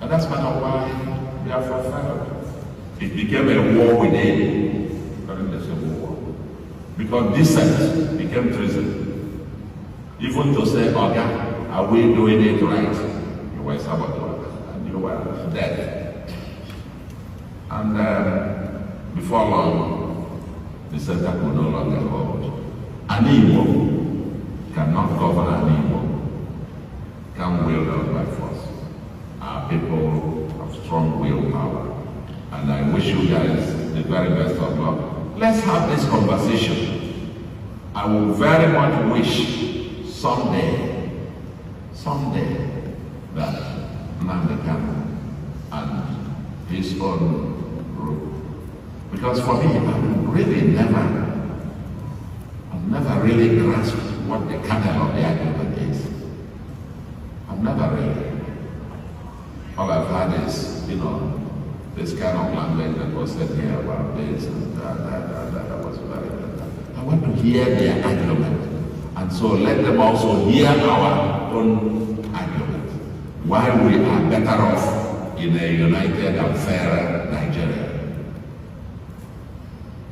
And that's part of why Biafra failed. It became a war within during the Civil War. Because dissent became treason. Even to say, Oga, are we doing it right? You were saboteurs and you were dead. And before long, the center could no longer hold. An Igbo cannot govern an Igbo, can wield out by force. Our people have strong willpower. And I wish you guys the very best of luck. Let's have this conversation. I will very much wish someday that Nnamdi Kanu and his own group. Because for me, I've never really grasped what the kernel of the argument is. I've never really. All I've had is, this kind of language that was said here about this and that was very good. I want to hear their argument. And so let them also hear our own argument. Why we are better off in a united and fairer Nigeria.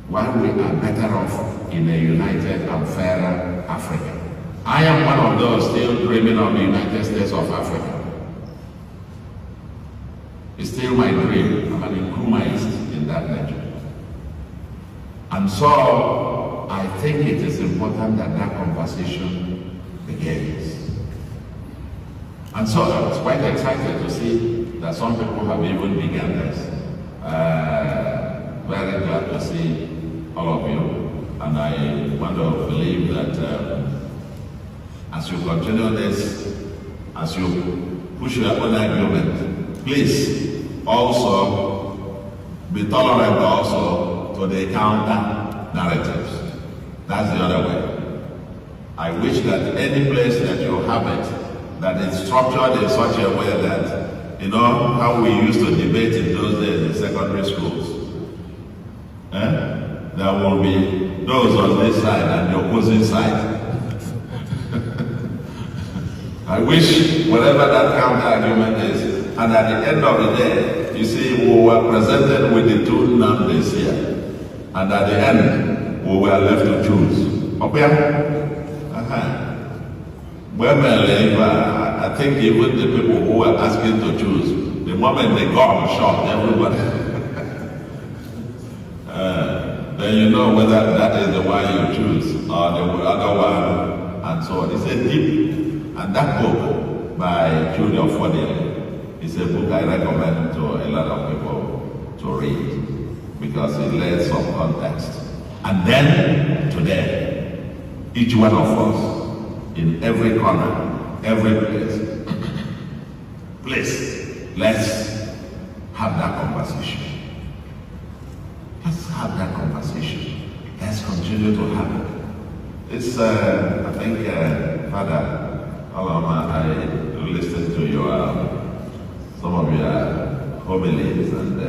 Why we are better off in a united and fairer Africa. I am one of those still dreaming of the United States of Africa. It's still my dream. I'm an Nkrumahist in that nature. And so, I think it is important that that conversation begins. And so, I was quite excited to see that some people have even begun this. Very glad to see all of you. And I want to believe that as you continue this, as you push your own argument, please also be tolerant also to the counter narratives. That's the other way. I wish that any place that you have it, that it's structured in such a way that, how we used to debate in those days in secondary schools. There will be those on this side and the opposing side. I wish whatever that counter argument is, and at the end of the day, you see, we were presented with the two Nnamdis here. And at the end, we were left to choose. Well, I think even the people who were asking to choose, the moment they got shot, everybody. Then you know whether that is the one you choose or the other one, and so on. It's a deep, and that book by Julia Fodil is a book I recommend to a lot of people to read because it lays some context. And then today, each one of us, in every corner, every place, please, let's have that conversation. Let's have that conversation. Let's continue to have it. It's, I think, Father Alama, I listened to some of your homilies, and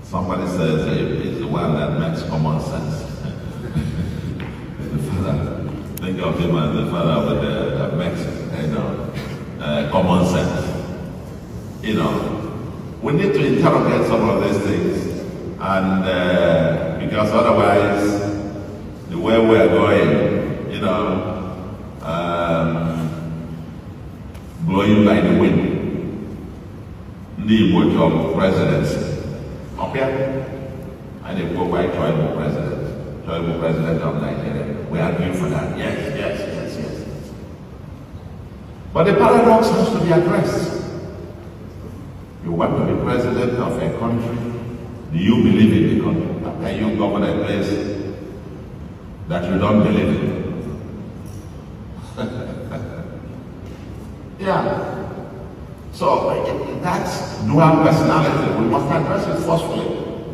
somebody says it's the one that makes common sense. The Father, think of him as the Father that makes, common sense. We need to interrogate some of these things. And because otherwise, the way we are going, blowing by the wind, the job presidency. Okay? And they go by tribal president of Nigeria. We are arguing for that. Yes. But the paradox has to be addressed. You want to be president of a country. Do you believe in the country? How can you govern a place that you don't believe in? Yeah. So that's dual personality. We must address it forcefully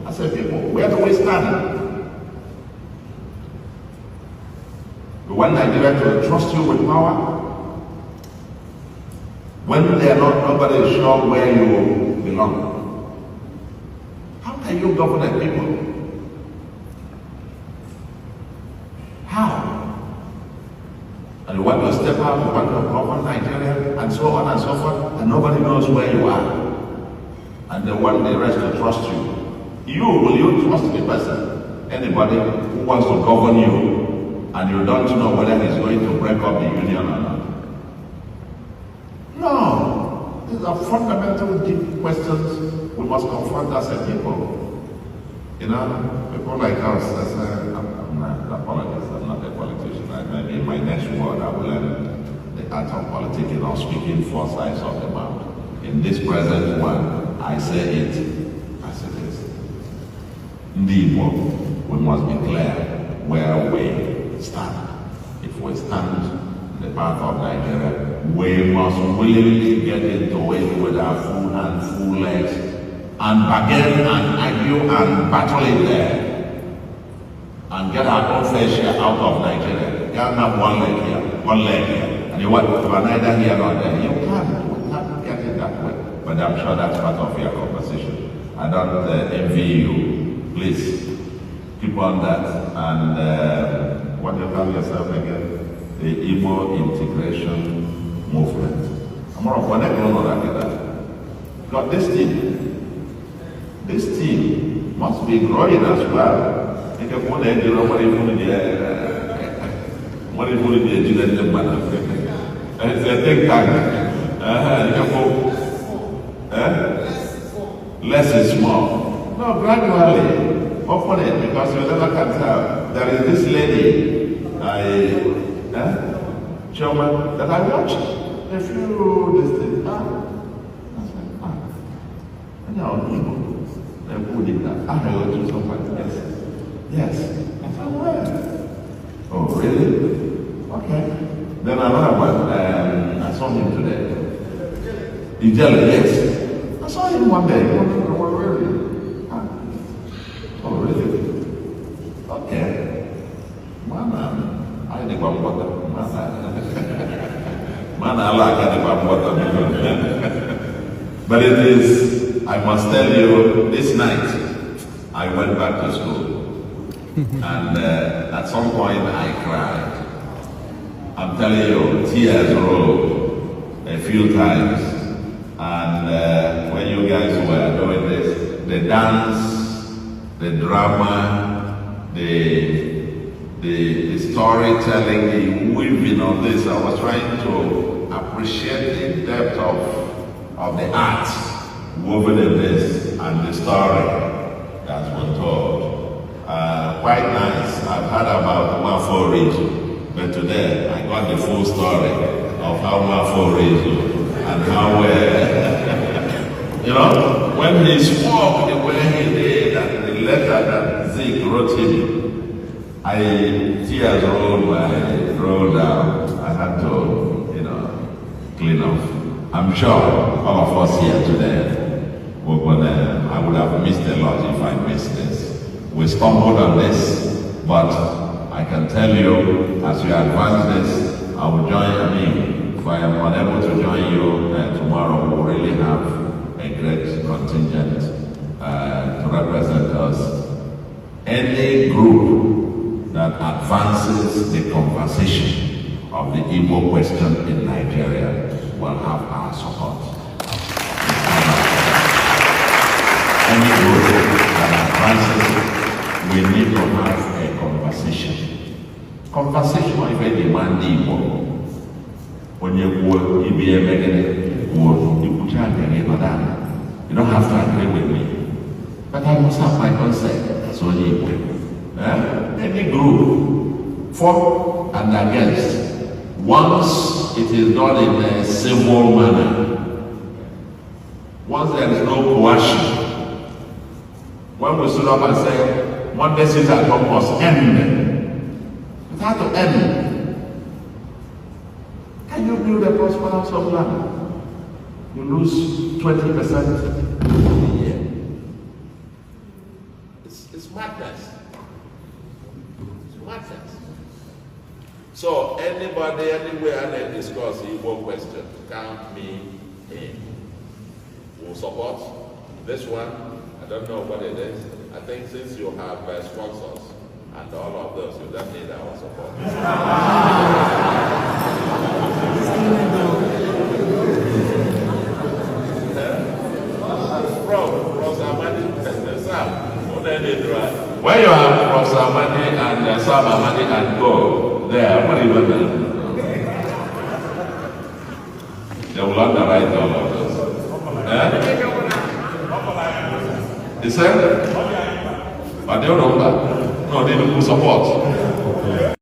as a people. Where do we stand? We want Nigeria to trust you with power. When they are nobody is sure where you belong. How can you govern a people? How? And you want to step out, you want to govern Nigeria, and so on and so forth, and nobody knows where you are. and they want the rest to trust you. Will you trust the person? Anybody who wants to govern you and you don't know whether he's going to break up the union or not? No. These are fundamental deep questions we must confront as a people. You know, people like us, I'm not apologist, I'm not a politician. Maybe in my next word I will learn the art of politicking or speaking four sides of the mouth. In this present one, I say it as it is. We must declare where we stand. If we stand in the path of Nigeria, we must willingly get into it with our full hands, full legs, and bargain and argue and battle it there, and get our own fair share out of Nigeria. You can't have one leg here, and you are neither here nor there. You can't get it that way. But I'm sure that's part of your conversation. I don't envy you. Please keep on that. And what do you call yourself again? The Igbo integration movement. I'm more of one that. Got this team must be growing as well. What if we did the man? It's a think tank. Less is more. No, gradually. Open it, because you never can tell. There is this lady, Chairman, that I watched a few this thing. I said, who did that? I heard to somebody. Yes. I said, where? Oh, really? Okay. Then another one, I saw him today. Yes. I saw him one day. Really? Oh, really? Okay. Man, I think I'm water. Man, I like water. But it is, I must tell you, this night, I went back to school. And at some point, I cried. I'm telling you, tears rolled a few times. And when you guys were doing this, the dance, the drama, the storytelling, the weaving of this, I was trying to appreciate the depth of the art woven in this and the story that's been told. Quite nice. I've heard about Mafo region, but today I got the full story of how Mafo region and how, when he spoke the way he did, and the letter that Zeke wrote him, tears rolled down. I had to, clean off. I'm sure all of us here today, I would have missed a lot if I missed this. We stumbled on this, but I can tell you, as you advance this, I will join you. If I am unable to join you tomorrow, we will really have a great contingent to represent us. Any group that advances the conversation of the Igbo question in Nigeria will have our support. Any group that advances, we need to have a conversation. Conversation is very demanding. When you go, you be a you don't have to agree with me. But I must have my consent. So any group, for and against, once it is done in a civil manner, once there is no coercion, when we stood up and say, one day sit at home must end, it had to end. Can you build a prosperous of land? You lose 20% a year. It's madness. It's madness. So anybody, anywhere, they discuss the Igbo question, count me in. We'll support this one. I don't know what it is. I think since you have sponsors and all of those, you don't need our support. Bro, When you have Professor Amadi and Sam Amadi and go there, what do you want? They will underwrite all of this. He said, but they don't know. No, they don't support.